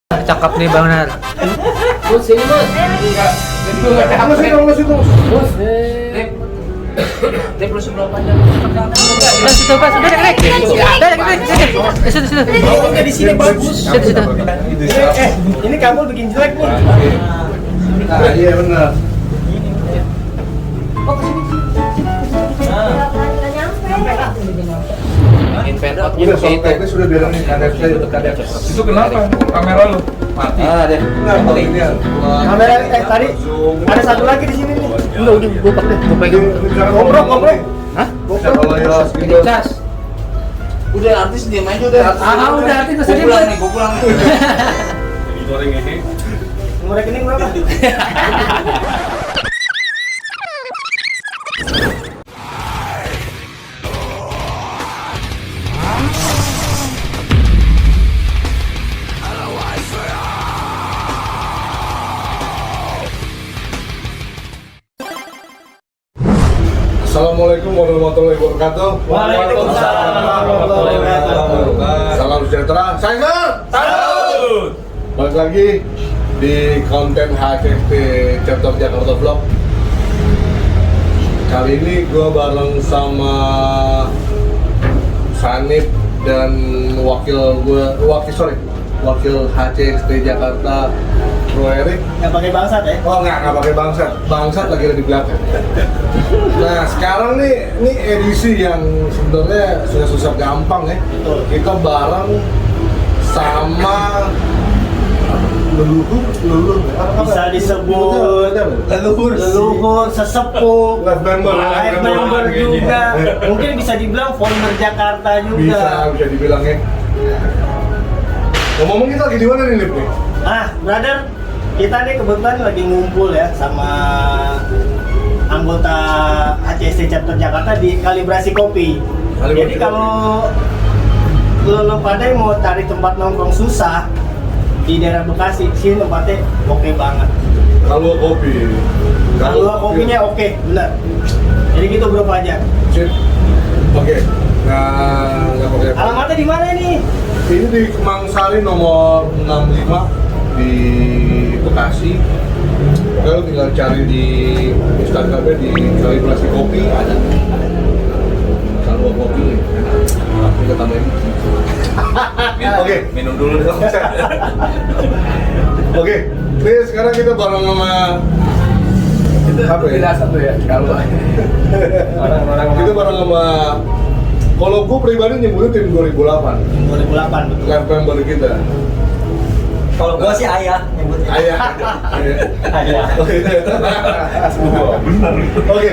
Cakep nih Bang Nar. Bos, sini bos. Bos, Dep lu sebelah panjang. Situ Pak, sudah naik. Situ. Enggak di sini bagus. Situ. Ini kabel bikin jelek nih. Nah, iya benar. Invert Udah soal teknis sudah bilang nih KDF. Itu kenapa? Kamera lu mati. deh. Kenapa ini? Kamera tadi ada satu lagi di sini nih. Enggak, udah gua pakai. Gua pegang. Ngobrol. Hah? Kalau ya Ini cas. Udah artis diam aja udah. Udah artis Gua pulang nih, gua pulang nih. Goreng ini. Nomor rekening berapa? Assalamualaikum warahmatullahi wabarakatuh. Waalaikumsalam warahmatullahi wabarakatuh. Salam sejahtera. Salam. Salut. Balik lagi di konten HCT Chapter Jakarta Vlog. Kali ini gue bareng sama Sanip dan wakil HCT Jakarta Bro Erik. Nggak pakai bangsat ya? Oh nggak pakai bangsat. Bangsat lagi ada di belakang. Nah sekarang nih, ini edisi yang sebenarnya susah gampang ya. Betul. Kita bareng sama leluhur. Bisa disebut leluhur, sesepuh, Live member juga. Mungkin bisa dibilang founder Jakarta Bisa juga. dibilang ya. Ngomong kita lagi di mana nih Lip nih? Brother, kita nih kebetulan lagi ngumpul ya sama anggota HCSC Chapter Jakarta di Kalibrasi Kopi. Jadi kalau lo pada mau cari tempat nongkrong susah di daerah Bekasi, sini tempatnya oke banget. Kalau kopi. Kalau kopinya oke, benar. Jadi gitu Bro Fajar. Sip. Oke. Nah, nggak pakai. Alamatnya di mana nih? Ini di Kemang Sari nomor 65 di Bekasi. Oke, lo tinggal cari di Instagramnya di Kalibrasi Kopi ada. Kalau kopi, kita tambahin. Oke. Minum dulu dong. Oke, ini sekarang kita bareng sama apa ya? Satu ya. Kalau orang-orang Kita bareng sama, kalau gue pribadi nyebutnya tim 2008 2008 betul. Live member kita. Kalau gua sih ayah nyebutnya. Ayah. Ayah. benar. Oke.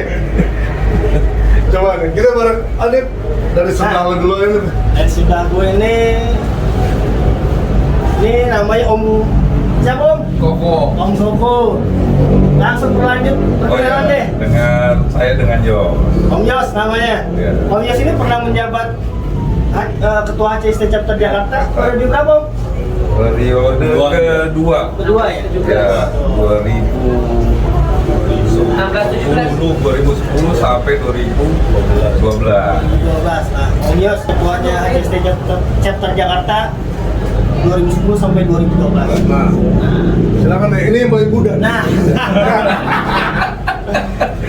Coba nih, kita bareng Adit dari sebelah lo dulu ini. Dan sudah gue ini namanya Om siapa Om? Koko. Om Soko. Langsung berlanjut perkenalan deh. Dengan Yos. Om Yos namanya. Iya. Om Yos ini pernah menjabat ketua HCST Chapter Jakarta periode berapa Om? Periode kedua. Kedua ya? Ya, 2010 sampai 2012. 2012. Nah, Om Yos ketuanya HCST Chapter Jakarta 2010 sampai 2012. Nah, silakan deh. Ini yang paling muda. Nah,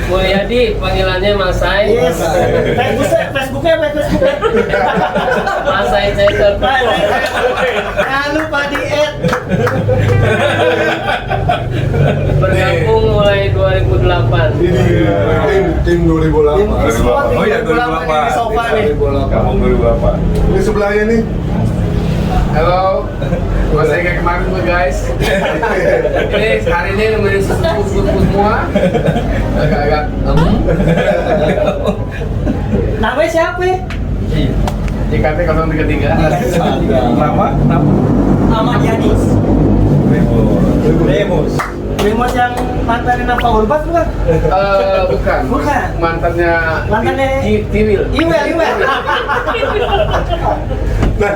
Mulyadi, panggilannya Mas Sai. yes. Facebooknya. Mas Sai Center. Jangan lupa di add. Bergabung mulai 2008. Ini tim 2008. Semua tim Oh iya, 2008 di sofa nih. 2008. Kamu 2008. Ini sebelahnya nih. Halo, masih kayak kemarin tuh guys. Ini hari ini nemenin sesepuh semua. Agak-agak. Namanya siapa? JKT 03. Nama? Ahmad Yanis. Remus. Remus yang mantanin apa Urbat bukan? Bukan. Bukan. Mantannya Iwel. Tiwil. Nah,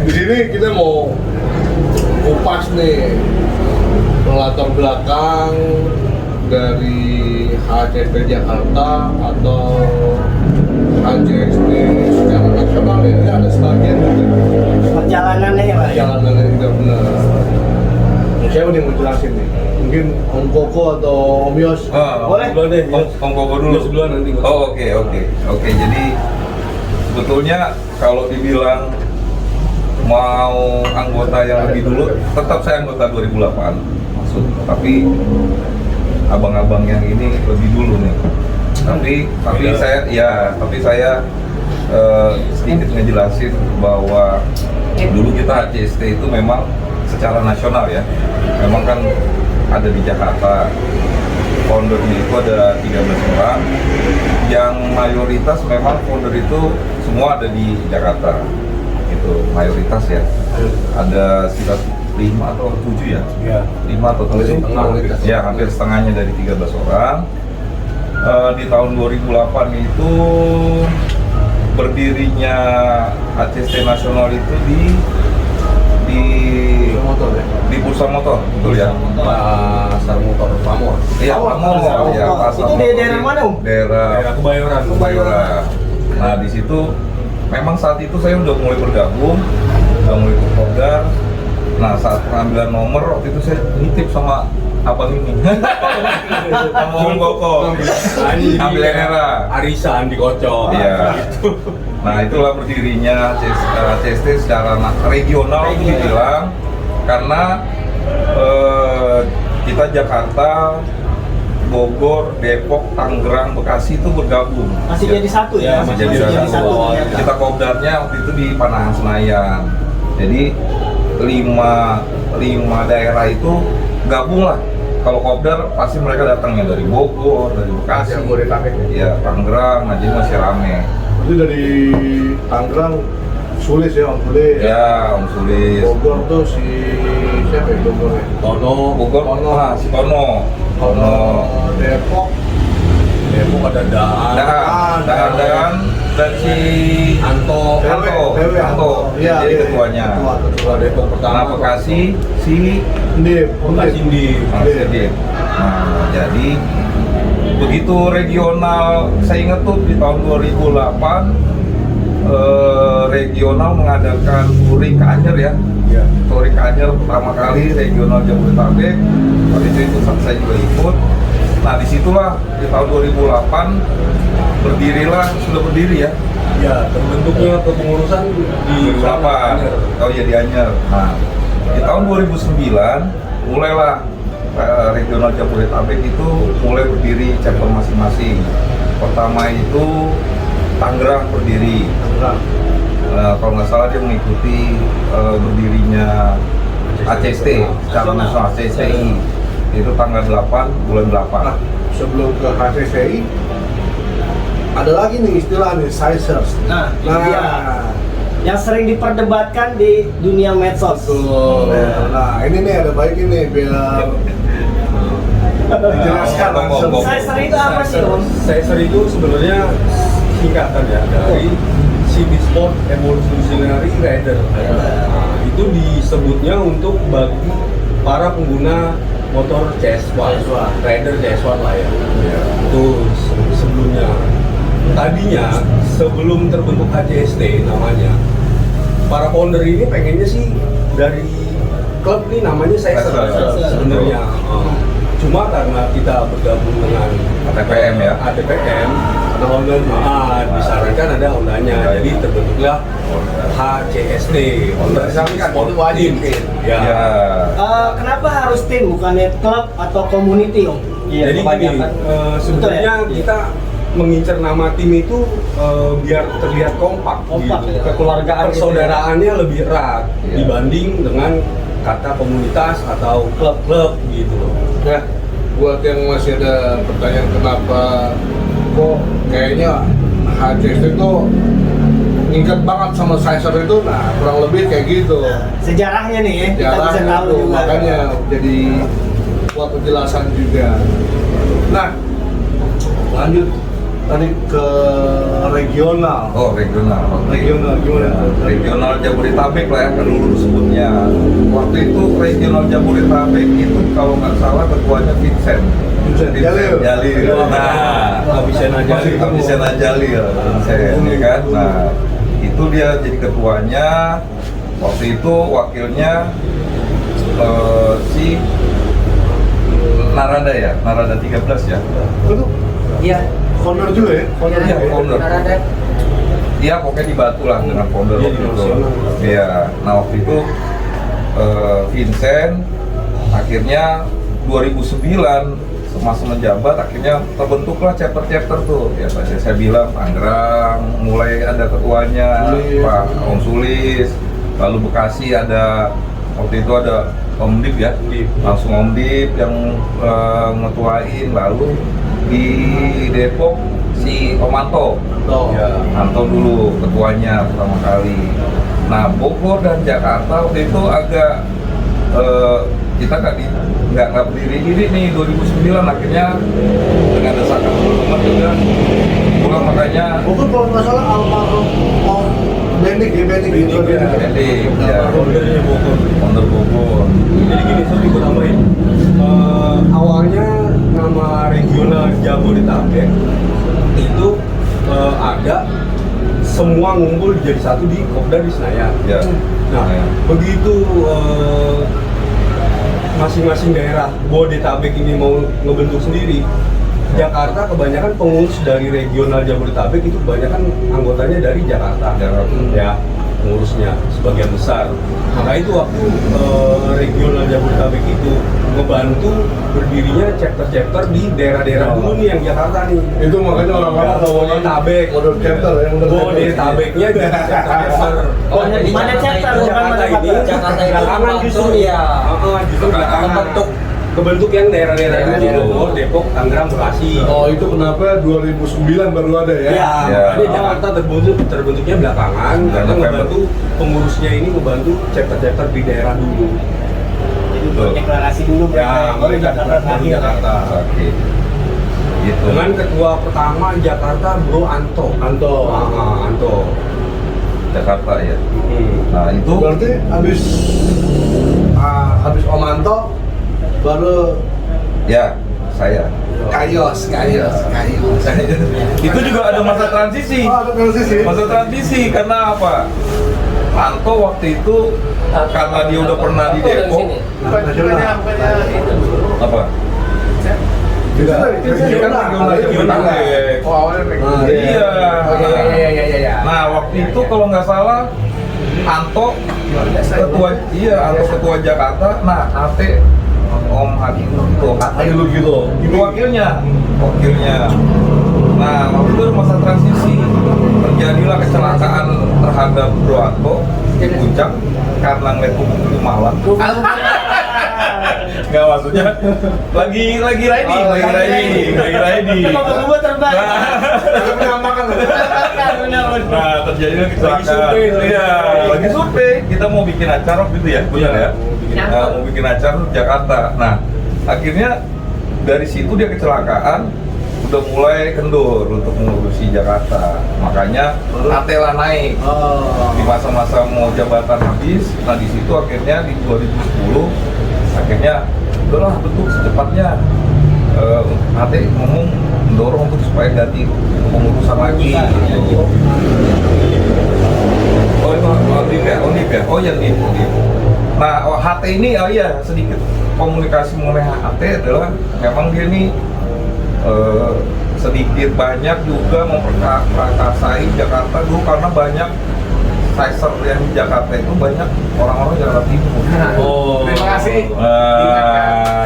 di sini kita mau kupas nih latar belakang dari HCST Jakarta atau HCST secara nasional ya, ada sebagian gitu. Perjalanannya ya Pak. Perjalanannya juga benar. Siapa nih mau jelasin nih? Mungkin Om Koko atau Om Yos? Boleh. Duluan deh, Om Koko dulu. Duluan nanti gua. Oh, oke. Jadi sebetulnya kalau dibilang mau anggota yang lebih dulu, tetap saya anggota 2008 maksud. Tapi abang-abang yang ini lebih dulu nih. Tapi saya sedikit ngejelasin bahwa dulu kita HCST itu memang secara nasional ya. Memang kan ada di Jakarta. Foundernya itu ada 13 orang. Yang mayoritas memang founder itu semua ada di Jakarta. Itu mayoritas ya. Ada sekitar 5 atau 7 ya? Iya. 5 atau 7? Ya, hampir setengahnya dari 13 orang. Di tahun 2008 itu berdirinya HCST nasional itu di Motor ya? di Bursa Motor, betul ya? Pasar motor Pamor. Iya, Pamor ya. Itu di daerah mana, Om? Daerah Kebayoran. Nah, di situ memang saat itu saya udah mulai bergabung, udah mulai ikut program. Nah, saat pengambilan nomor waktu itu saya nitip sama abang ini, sama Om Koko, ambil era. Arisan dikocok. Iya. Nah, itulah berdirinya CST secara regional itu dibilang karena kita Jakarta, Bogor, Depok, Tangerang, Bekasi itu bergabung. Masih jadi satu ya? Masih jadi satu. Kita kopdarnya waktu itu di Panahan Senayan. Jadi lima daerah itu gabung lah. Kalau kopdar pasti mereka datangnya dari Bogor, dari Bekasi, ya Tangerang, nah jadi masih rame. Itu dari Tangerang Sulis ya, Om Sulis. Ya, Om Sulis. Bogor tuh si siapa ya Bogornya? Bogor, si Tono. Depok ada Dan si Anto. Iya, Jadi ketuanya. Ketua Depok Nah, pertama. Bekasi si Indip. Nah, jadi begitu regional, saya ingat tuh di tahun 2008 regional mengadakan touring ke Anyer ya. Iya. Touring ke Anyer pertama kali regional Jabodetabek. Waktu itu saya juga ikut. Nah, disitulah di tahun 2008 sudah berdiri ya. Ya, terbentuknya kepengurusan di 2008. Oh iya, di Anyer. Nah, di tahun 2009 mulailah regional Jabodetabek itu mulai berdiri chapter masing-masing. Pertama itu Tangerang berdiri. Kalau nggak salah dia mengikuti berdirinya ACST, secara nasional ACSTI. Itu tanggal 8 bulan 8. Nah, sebelum ke HCCI ada lagi nih istilah nih sizers. Nah, iya. Yang sering diperdebatkan di dunia medsos. Betul. Nah, ini nih ada baik ini biar dijelaskan langsung. Sizer itu apa sih, Om? Sizer itu sebenarnya singkatan ya dari City Sport Evolutionary Rider. Nah, itu disebutnya untuk bagi para pengguna motor CS1, rider CS1 lah ya. Itu sebelumnya. Tadinya sebelum terbentuk HCST namanya, para founder ini pengennya sih dari klub ini namanya Sizer sebenarnya. Cuma karena kita bergabung dengan ATPM ya. ATPM, ada Honda, disarankan ada Hondanya, jadi terbentuklah HCST, Honda Sport Team. Ya. Kenapa harus tim bukannya klub atau community, Om? Jadi gini, sebenarnya kita mengincar nama tim itu biar terlihat kompak gitu. Kekeluargaan, persaudaraannya lebih erat dibanding dengan kata komunitas atau klub-klub gitu loh. Ya, buat yang masih ada pertanyaan kenapa kok kayaknya HCST itu ngingkat banget sama Sizer itu, nah kurang lebih kayak gitu. Sejarahnya nih ya, kita bisa Jarang tahu itu, juga. makanya jadi buat penjelasan juga. Nah, lanjut tadi ke regional. Oh, regional. Oke. Regional gimana? Regional Jabodetabek lah ya, kan dulu sebutnya. Waktu itu regional Jabodetabek itu kalau nggak salah ketuanya Vincent Jalil. Nah, Abisena Jalil, Vincent, ya kan. Nah, itu dia jadi ketuanya. Waktu itu wakilnya si Narada ya, Narada 13 ya. Itu Iya. founder juga ya? Founder Iya, juga ya? founder. Narada. Iya, pokoknya dibantu lah dengan founder Iya, waktu di itu. nasional. Iya, nah waktu itu Vincent akhirnya 2009 semasa menjabat akhirnya terbentuklah chapter-chapter tuh ya tadi saya bilang Tangerang mulai ada ketuanya Sulis. Pak Om Sulis, lalu Bekasi ada waktu itu ada Om Dip ya, langsung Om Dip yang ngetuain, lalu di Depok si Om Anto. Ya, Anto dulu ketuanya pertama kali. Nah, Bogor dan Jakarta waktu itu agak kita nggak berdiri nih 2009 akhirnya dengan desakan teman-teman juga pulang makanya Bogor kalau nggak salah almarhum Om Bendik ya, Bendik gitu. Bendik, ya, Foundernya Bogor. founder Bogor. Jadi gini, saya ikut tambahin. Awalnya nama regional Jabodetabek itu ada semua ngumpul jadi satu di Kopdar di Senayan. Ya. Nah, begitu masing-masing daerah Bodetabek ini mau ngebentuk sendiri, Jakarta kebanyakan pengurus dari regional Jabodetabek itu kebanyakan anggotanya dari Jakarta. Ya, pengurusnya sebagian besar. Maka itu waktu regional Jabodetabek itu ngebantu berdirinya chapter-chapter di daerah-daerah dulu nih yang Jakarta nih. Itu makanya orang-orang Bodetabek. model chapter ya, model Bodetabeknya jadi chapter-chapter. Mana chapter? Bukan Jakarta mana ini chapter? Jakarta ini belakangan justru ya. Justru belakangan kebentuk yang daerah-daerah dulu, Bogor, Depok, Tangerang, Bekasi. Oh, itu kenapa 2009 baru ada ya? Ya, Ya. jadi Jakarta terbentuknya belakangan karena ngebantu pengurusnya ini ngebantu chapter-chapter di daerah dulu. Jadi buat deklarasi dulu Ya, mereka Jakarta dari terakhir. Jakarta. Oke. Gitu. Dengan ketua pertama Jakarta Bro Anto. Anto. Jakarta ya. Nah, itu Berarti habis Om Anto baru ya saya. Kayos. Itu juga ada masa transisi. Oh, ada transisi. Masa transisi karena apa? Anto waktu itu karena dia udah pernah di Depok. Apa? Juga Regional. Oh, awalnya Iya. Nah, waktu itu kalau nggak salah Anto ketua Jakarta. Nah, Ate Om Hadi gitu. Itu wakilnya. Nah, waktu itu masa transisi terjadilah kecelakaan terhadap Bro Anto di puncak karena ngeliat kubu-kubu malam. Nggak, maksudnya lagi riding. Kubu terbang. Nah, terjadilah kecelakaan. Iya, lagi survei. Kita mau bikin acara gitu ya, benar ya? Mau bikin acara di Jakarta. Nah, akhirnya dari situ dia kecelakaan, udah mulai kendur untuk mengurusi Jakarta. Makanya Atela naik di masa-masa mau jabatan habis. Nah, di situ akhirnya di 2010 akhirnya udahlah bentuk secepatnya. Ate ngomong mendorong untuk supaya ganti pengurusan lagi. Oh itu Ondip ya? Oh yang Ondip. Nah HT ini sedikit komunikasi mengenai HT adalah memang dia ini sedikit banyak juga memperkasai Jakarta dulu karena banyak sizer yang di Jakarta itu banyak orang-orang Jakarta Timur. Oh, Terima kasih.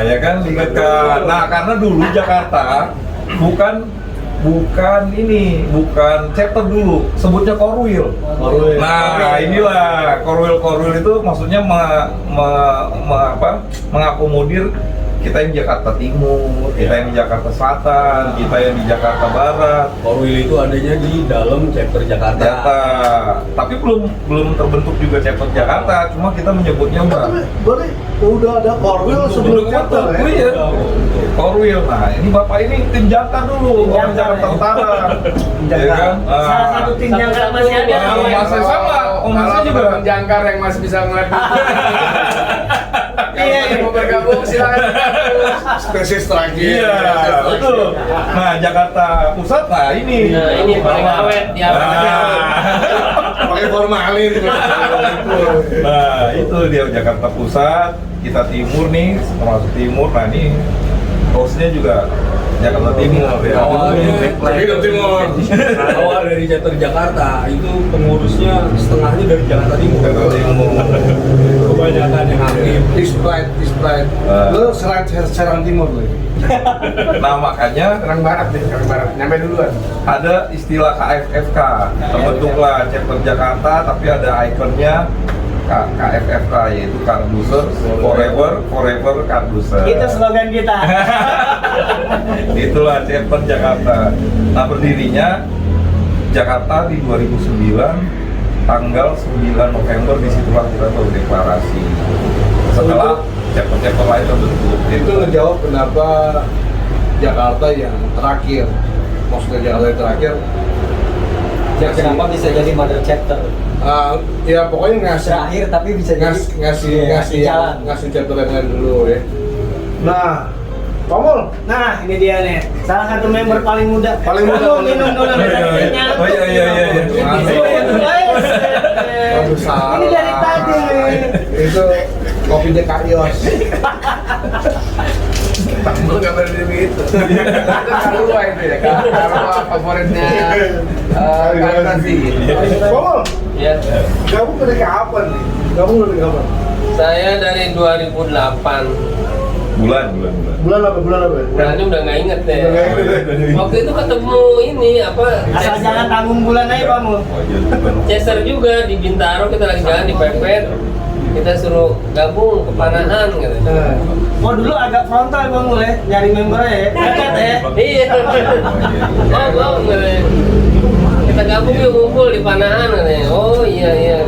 Ya kan diingatkan. Nah karena dulu Jakarta bukan chapter dulu, sebutnya Korwil. Nah inilah Korwil itu maksudnya mengakomodir kita yang di Jakarta Timur, kita yang di Jakarta Selatan, kita yang di Jakarta Barat. Korwil itu adanya di dalam chapter Jakarta. Tapi belum terbentuk juga chapter Jakarta, cuma kita menyebutnya Berarti udah ada Korwil sebelum chapter ya? Iya. Korwil. Nah, ini Bapak ini tim Jakarta dulu, orang Jakarta Utara. Ya kan? Salah satu tim jangkar masih ada. Masih sama, Om Masih juga. Jangkar yang masih bisa ngeliat. Iya, Mau bergabung silakan. Spesies terakhir. Iya, betul. Nah, Jakarta Pusat, nah ini. Nah, ini paling awet di awet. Nah. pakai formalin. Nah, itu dia Jakarta Pusat, kita timur nih, termasuk timur. Nah, ini hostnya juga Jakarta Timur ya. Hidup timur. Awal dari chapter Jakarta, itu pengurusnya setengahnya dari Jakarta Timur. Jakarta Timur. Kebanyakan yang aktif. East Pride. Lu Serang Timur lu. Nah, makanya Serang Barat deh, Serang Barat. Nyampe duluan. ada istilah KFFK, terbentuklah chapter Jakarta, tapi ada ikonnya KFFK, yaitu Karduser Forever Karduser. Itu slogan kita. Itulah chapter Jakarta. Nah, berdirinya Jakarta di 2009, tanggal 9 November, disitulah kita berdeklarasi. Setelah chapter lain terbentuk. Itu ngejawab kenapa Jakarta yang terakhir. Maksudnya Jakarta yang terakhir. Ya, kenapa bisa jadi mother chapter? Ya pokoknya ngasih Terakhir tapi bisa jadi ngasih chapter yang lain dulu ya. Nah, Komul. Nah, ini dia nih. Salah satu member paling muda. Paling muda. Lu minum dulu. Oh iya. Aduh, salah. Ini dari tadi nih. Itu kopi Dekayos. Lu nggak berani begitu. Itu Karua itu ya, Karua favoritnya Karta sih. Komul, Ya, kamu dari kapan nih? Kamu dari kapan? saya dari 2008. Bulan. Bulan apa? Bulannya udah nggak inget deh. Udah nggak inget deh. Waktu itu ketemu ini apa? Asal jangan tanggung bulan aja kamu. Oh iya, bukan. Chaser juga di Bintaro, kita lagi jalan di Pepet. Kita suruh gabung ke Panahan gitu. Oh dulu agak frontal bang mulai nyari membernya ya. Dekat ya. Iya. Oh, kita gabung yuk, ngumpul di Panahan katanya. Oh iya.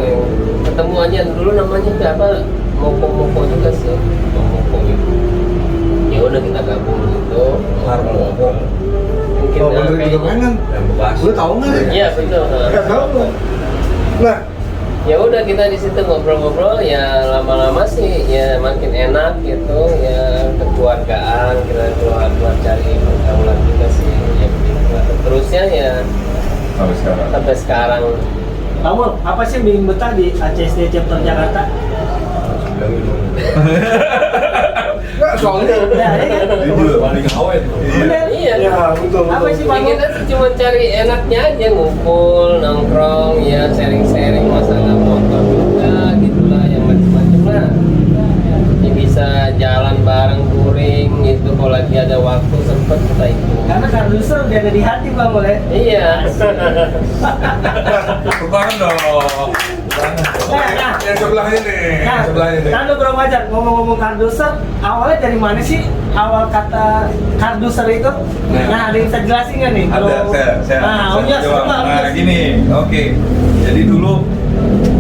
Ketemu aja dulu namanya siapa? Moko juga sih. Moko gitu. Ya udah kita gabung gitu. Moko. Mungkin Oh, bener kayak- juga pengen. Lu tahu nggak? Iya betul. Nggak tahu nggak? Nah, Ya udah kita di situ ngobrol-ngobrol, ya lama-lama sih ya makin enak gitu, ya kekeluargaan, kita keluar cari pergaulan juga sih, ya begitu. Terusnya ya Sampai sekarang. sampai sekarang. Kamu apa sih yang bikin betah di ACSD chapter Jakarta? nggak soalnya. Nah, ya kan? Itu paling awet. Bener. Iya. Ya betul. Apa sih Ya, Pak? kita sih cuma cari enaknya aja, ngumpul, nongkrong, ya sharing-sharing masalah motor juga, gitulah, yang macam-macam lah. Ya, bisa jalan bareng touring gitu, kalau lagi ada waktu sempet kita ikut. Karena Karduser udah ada di hati bang mulai. Iya. Tangan dong. Nah, Yang sebelah ini. Nah, Yang sebelah ini. kan lu Bro Fajar ngomong-ngomong Karduser, awalnya dari mana sih awal kata Karduser itu? Nah, ada yang bisa jelasin nggak nih? Ada, saya Nah, Om Yos, jawab. coba Om Nah, Yos. gini, oke. Jadi dulu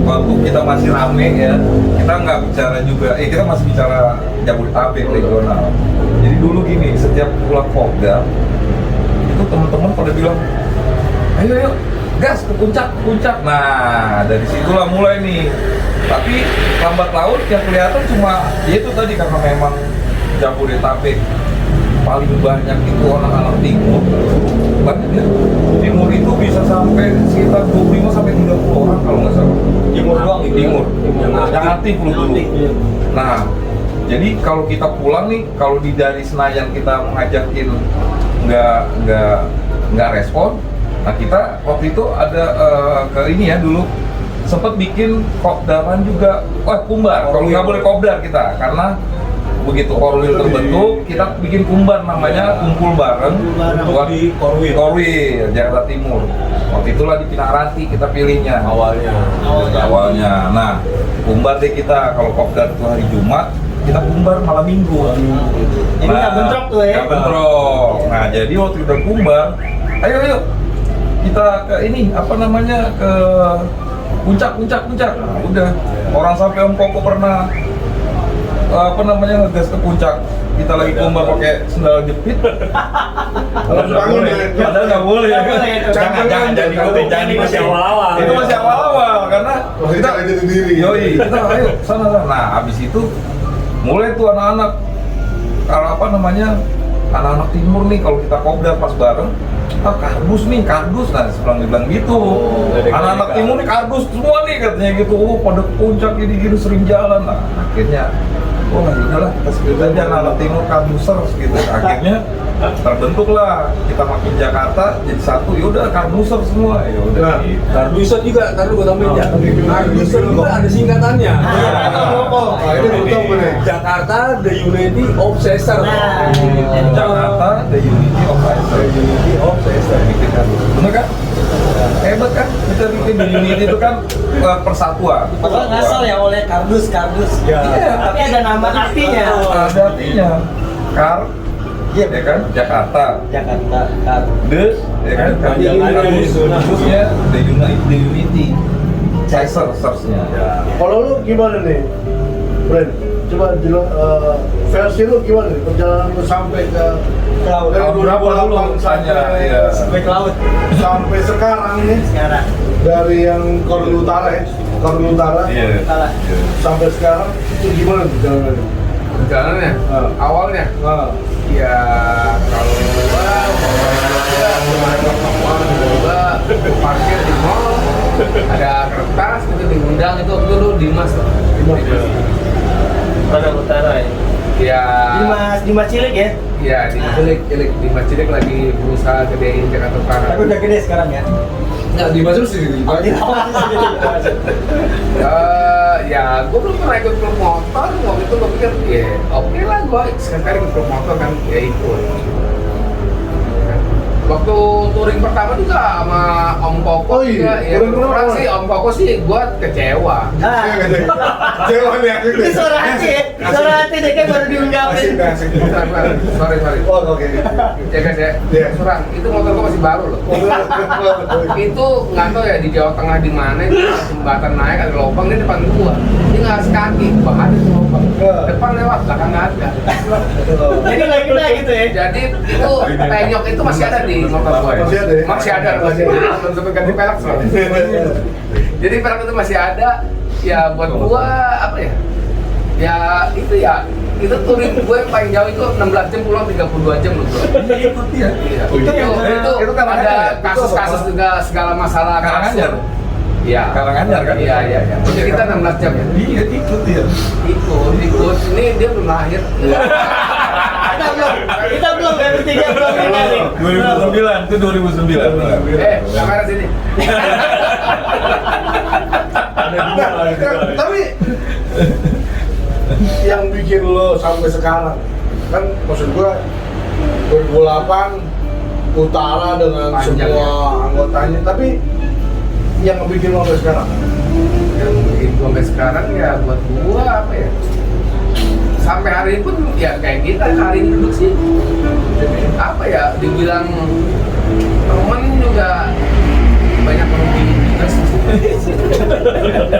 waktu kita masih rame ya, kita nggak bicara juga, kita masih bicara Jabodetabek regional. Jadi dulu gini, setiap pulang Kopdar, itu teman-teman pada bilang, ayo gas ke puncak. Nah, dari situlah mulai nih. Tapi lambat laun yang kelihatan cuma ya itu tadi, karena memang Jabodetabek paling banyak itu anak-anak timur. Banyak ya. Timur itu bisa sampai sekitar 25 sampai 30 orang kalau nggak salah. Timur doang itu. Timur. Yang aktif lu dulu. Iya. Nah, jadi kalau kita pulang nih, kalau dari Senayan kita mengajakin nggak respon. Nah, kita waktu itu ada ke ini ya dulu sempat bikin kopdaran juga. Kumbar. Kalau nggak boleh kopdar kita, karena begitu Korwil terbentuk, kita bikin kumbar namanya kumpul bareng Untuk di Korwil. Korwil, Jakarta Timur. Waktu itulah di Pinangranti kita pilihnya awalnya. Nah, kumbar deh kita, kalau kopdar itu hari Jumat, kita kumbar malam Minggu. Jadi nggak bentrok tuh ya? Nggak bentrok. Nah, jadi waktu kita kumbar, ayo kita ke ini apa namanya, ke puncak. Nah, udah orang sampai Om Koko pernah ngegas ke puncak, kita lagi kumbar pakai sendal jepit. Padahal nggak boleh ya kan? Jangan Jangan masih awal-awal. Itu masih awal-awal karena Kita aja sendiri. yoi, kita ayo sana. Nah, abis itu mulai tuh anak-anak kalau anak-anak timur nih kalau kita kopdar pas bareng, kardus nih, kardus. Nah, bilang gitu. Anak-anak timur nih kardus semua nih katanya gitu. Oh, pada puncak gini-gini sering jalan. Nah, akhirnya oh ya udahlah kita sebut aja anak timur kardusers gitu. Akhirnya terbentuklah kita makin Jakarta jadi satu, ya udah karduser semua, ya udah. Nah, karduser juga, taruh gua tambahin ya. Karduser juga ada singkatannya. Ini betul bener. Jakarta The Unity of Caesar. Jakarta The Unity of Caesar. Unity of Caesar. Bikin kardus, bener kan? Hebat kan? Kita bikin The Unity itu kan persatuan. Padahal ngasal ya oleh kardus. Ya. Tapi ada nama artinya. Ada artinya. Ya kan? Jakarta. The, ya kan? Kardusnya The Unity. Caesar-nya. Kalau lu gimana nih, Bren? Coba versi lu gimana nih perjalanan lu sampai ke Laut. dari Berapa dulu 2008 tanya? Iya. Sampai ke laut. sampai sekarang nih, Sekarang. dari yang Korwil Utara ya, Korwil Utara Iya. Salah. sampai sekarang itu gimana perjalanannya? Perjalanannya, awalnya ya kalau gua parkir di mall, ada kertas itu diundang, itu waktu dulu Dimas tuh. Mana utara ya? Ya, Dimas Cilik ya. ya Dimas Cilik lagi berusaha gedein Jakarta Utara. Tapi udah gede sekarang ya. Nggak, Dimas terus di ya, gue belum pernah ikut klub motor. Waktu itu gue pikir, ya oke lah, gue sekali ikut klub motor kan, ya ikut. Waktu touring pertama juga sama Om Koko Oh iya, juga, ya touring terus terang pertama. sih Om Koko sih gue kecewa. Cewek nih aku Ini suara hati ya. Suara hati deh kayak baru diungkapin. Sorry. Oh oke. Ya guys ya, Iya. Surang, itu motor gue masih baru loh. Itu nggak tahu ya di Jawa Tengah di mana itu jembatan naik ada lubang di depan gua. Dia nggak sekaki, bahkan itu lubang. Depan lewat, belakang nggak ada. Jadi lagi lah gitu ya. Jadi itu penyok itu masih ada di motor gua. Masih ada ya? Masih ada. Belum sempat ganti pelek soalnya. Jadi pelek itu masih ada. Ya buat gua apa ya? Ya itu touring gue yang paling jauh itu 16 jam pulang 32 jam loh bro. Iya. Itu kan ada kasus-kasus juga segala masalah Karanganyar. Iya. Karanganyar kan? Iya. Jadi kita 16 jam ya. Iya, ikut dia. Ikut. Ini dia belum lahir. Kita belum ya, bertiga belum ini. 2009, itu 2009. Kamera sini. Tapi yang bikin lo sampai sekarang kan maksud gua 2008 Utara dengan Panjang, semua anggotanya, tapi yang bikin lo sampai sekarang Yang bikin gua sampai sekarang ya buat gua apa ya? Sampai hari ini pun ya kayak kita hari ini duduk sih. Jadi apa ya? Dibilang temen juga banyak merugi juga sih.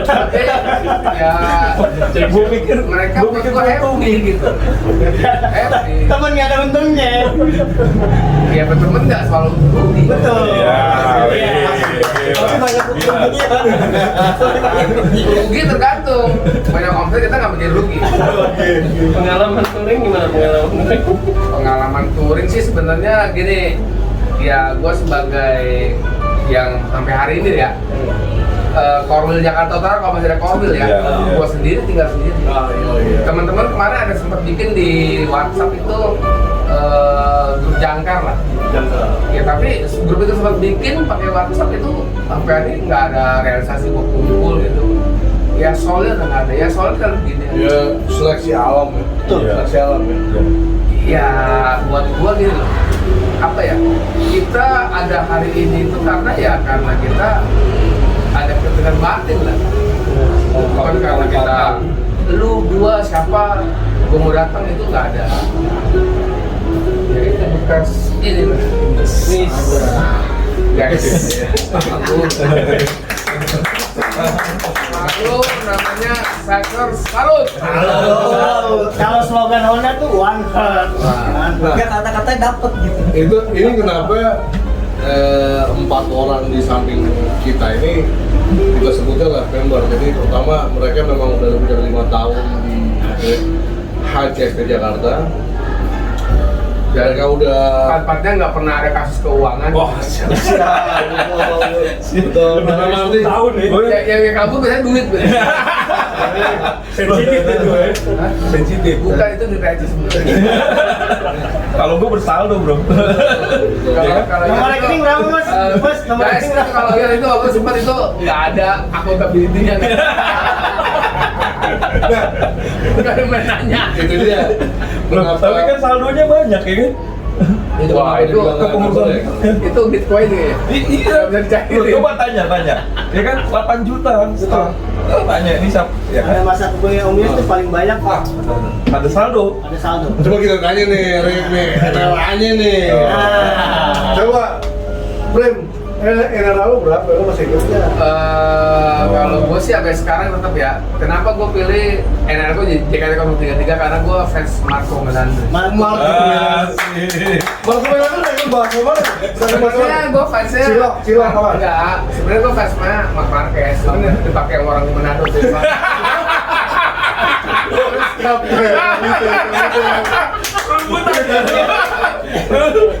Tapi ya Gue pikir mereka buat gua happy gitu. Happy. temen nggak ada untungnya. Ya temen nggak selalu rugi. Betul. Iya. Tapi banyak untungnya. Rugi tergantung. Banyak omset kita nggak bikin rugi. Pengalaman touring gimana pengalaman touring? Pengalaman touring sih sebenarnya gini. Ya gue sebagai yang sampai hari ini ya. Korwil Jakarta Utara kalau masih ada Korwil ya. Iya. Gue sendiri tinggal sendiri. iya. Teman-teman kemarin ada sempat bikin di WhatsApp itu grup jangkar lah. Ya tapi grup itu sempat bikin pakai WhatsApp itu sampai hari ini nggak ada realisasi buat kumpul gitu. Ya soalnya nggak ada. Ya soalnya kalau begini. Ya seleksi alam ya. Betul. Seleksi alam ya. Ya buat gua gini loh. Apa ya? Kita ada hari ini itu karena kita ada kepentingan batin lah. Bukan karena kita lu gua siapa gua mau datang itu nggak ada. Ya itu bekas ini lah. Guys. Aku namanya Saker Salut. Kalau slogan Honda tuh one heart. Enggak kata-katanya dapet gitu. Ini kenapa 4 orang di samping kita ini kita sebutnya lah member. Jadi pertama mereka memang udah lebih dari 5 tahun di HCST Jakarta. mereka udah Empat-empatnya nggak pernah ada kasus keuangan. Wah, betul. Memang nanti tahun nih. Yang kabur biasanya duit. Sensitif itu ya. Sensitif. Bukan itu direceh sebenarnya. Kalau gue bersaldo bro. Kalau Nomor rekening berapa mas? Mas, nomor guys, rekening berapa? kalau yang itu aku sempat itu nggak ada akuntability-nya. Bukan menanya. itu dia. Tapi kan saldonya banyak ya kan? itu Wah, kenapa itu dibilang kepengurusan. itu Bitcoin nih. Iya. Nggak bisa dicairin. Coba tanya. Ya kan 8 juta kan setahun. Tanya ini siapa? Ya Ada kan? masa kebun Om Yus itu paling banyak pak. Ada saldo. Ada saldo. Coba kita tanya nih, Rick nih, NRA-nya nih. Oh. Nah, Coba, Brim, NRA lu berapa? Lu masih ingat nggak? Kalau gue sih sampai sekarang tetap ya. Kenapa gue pilih NR gue JKT 033 karena gue fans Marco Melandri. Marco Melandri itu bahasa mana? Sebenarnya gue fansnya Cilok apa? Enggak, sebenarnya gue fansnya Marc Marquez. Sebenarnya dipakai orang Manado tuh.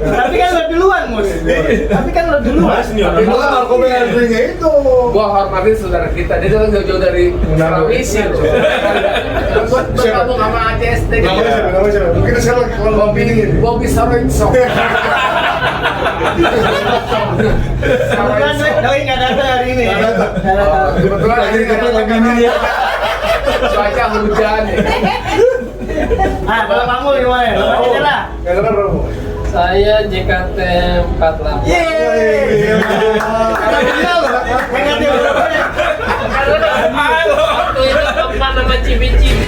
tapi kan lo duluan mus. Tapi kan lo duluan. Tapi itu kan Marco Melandri-nya itu. Gue hormatin saudara kita, dia tuh jauh-jauh dari Sulawesi. Gue bergabung sama ACST. Namanya siapa? Mungkin saya lagi kalau Bobby Sorenso. Kebetulan doi nggak datang hari ini. Nggak datang. Nggak datang. Kebetulan Lagi ini dikepet lagi ini ya. cuaca hujan ya. Ah, kalau kamu gimana? Nomor aja lah. Yang kena berapa? Saya JKT 48. Yeay. Karena dia loh. Ingat dia berapa ya? Waktu itu tempat nama Cibi-Cibi.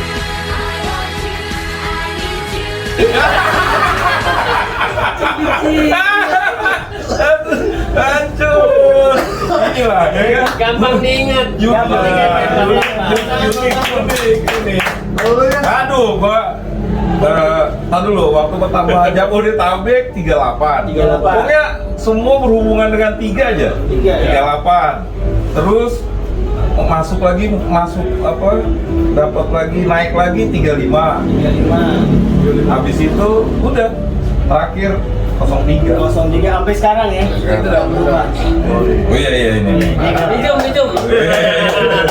Aduh. Inilah ya kan? Gampang diingat. Gampang diingat. Aduh, gua tar dulu, waktu pertama Jabodetabek 38. 38. Pokoknya semua berhubungan dengan 3 aja. 38. Terus masuk apa? Dapat lagi naik lagi 35. 35. Habis itu udah terakhir 03. 03 sampai sekarang ya. Itu udah berubah. Oh iya ini. Dijum.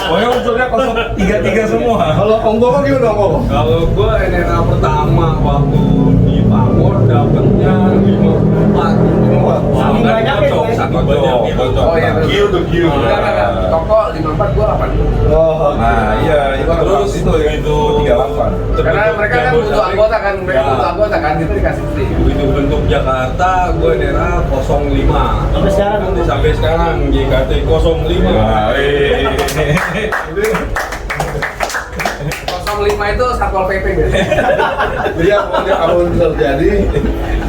Pokoknya unsurnya 033 semua. Kalau Om Gogo gimana Om Gogo? Kalau gua NRA pertama waktu di Pamor dapatnya 54. Saking banyak ya, Boy. Satu Oh iya, betul. Gil tuh Gil. Enggak. Toko 54 gua 80. Oh, Nah iya itu Terus itu yang itu 38. Karena mereka kan butuh anggota kan, kita dikasih free. Begitu bentuk Jakarta, gue NRA 05. Sampai sekarang. Sampai sekarang JKT 05. Nah, 05 itu Satpol PP biasanya. Jadi pokoknya kalau terjadi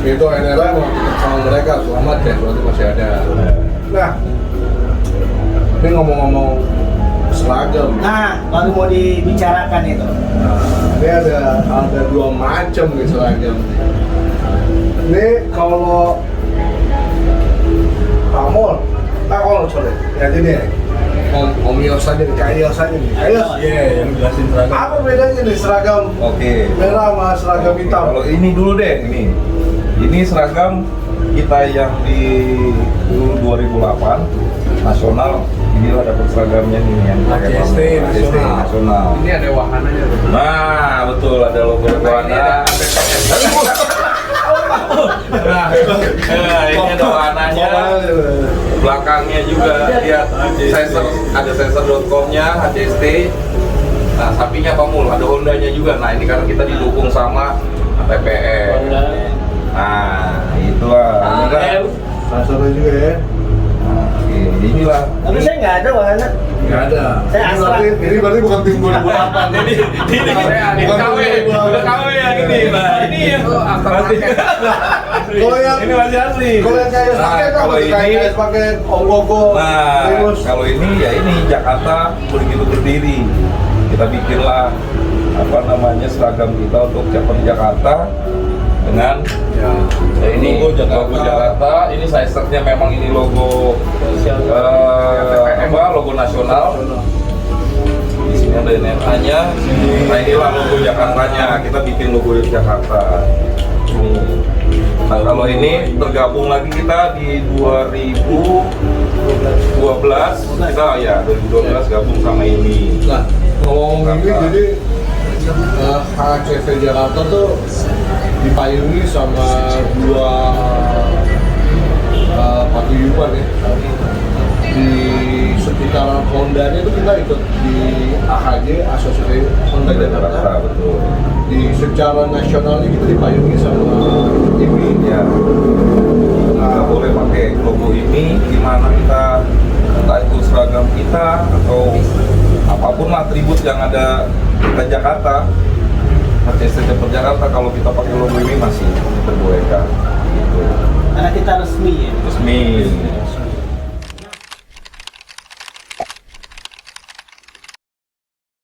itu NRA mau sama mereka selamat ya, berarti masih ada. Nah, ini ngomong-ngomong seragam. Nah, baru mau dibicarakan itu. Nah, ini ada dua macam nih seragam. Ini kalau Pamor, kalau sorry, ya ini Om Yos aja nih, Kak Yos aja nih. Ayo, Iya, yang jelasin seragam. apa bedanya nih seragam Oke. merah sama seragam hitam? Kalau ini dulu deh ini seragam kita yang di dulu 2008 nasional. Inilah dapat seragamnya nih yang pakai ACST nasional. Ini ada wahananya tuh. Nah betul ada logo wahana. Nah, ini ada wahananya. Belakangnya juga lihat ada sensor.com-nya HCST. Nah, sampingnya Pamul, ada Honda-nya juga. Nah, ini karena kita didukung sama TPN. Nah, itulah. Inilah. Rasanya juga ya. Nah, inilah. Tapi saya nggak ada wahana. Nggak ada. Saya asal. Ini berarti bukan tim 2008. Ini KW yang ini. Nah, ini yang Itu aftermarket. Kalau yang ini masih asli. kalau yang kayak Nah, pakai kalau ini kayak pakai Om Gogo. Nah, terus kalau ini ya ini Jakarta begitu berdiri. Kita bikinlah apa namanya seragam kita untuk cabang Jakarta dengan ya ini Logo Jakarta. logo Jakarta. Ini size-nya memang ini logo logo nasional. Di sini Ini ada NMA-nya. Nah inilah logo Jakartanya. Kita bikin logo Jakarta. Ini. Nah kalau ini tergabung lagi kita di 2012 kita ya 2012 gabung sama ini. Nah, ngomong ini Jakarta. jadi HCC Jakarta tuh dipayungi sama dua paguyuban ya. Di sekitar Honda-nya itu kita ikut di AHJ, Asosiasi Honda Jakarta. Betul. Di secara nasionalnya kita dipayungi sama ini. Ya. Kita boleh pakai logo ini di mana kita entah itu seragam kita atau apapun atribut yang ada kita Jakarta. HCC Cepet Jakarta kalau kita pakai logo ini masih diperbolehkan. Gitu. Karena kita resmi ya. Resmi.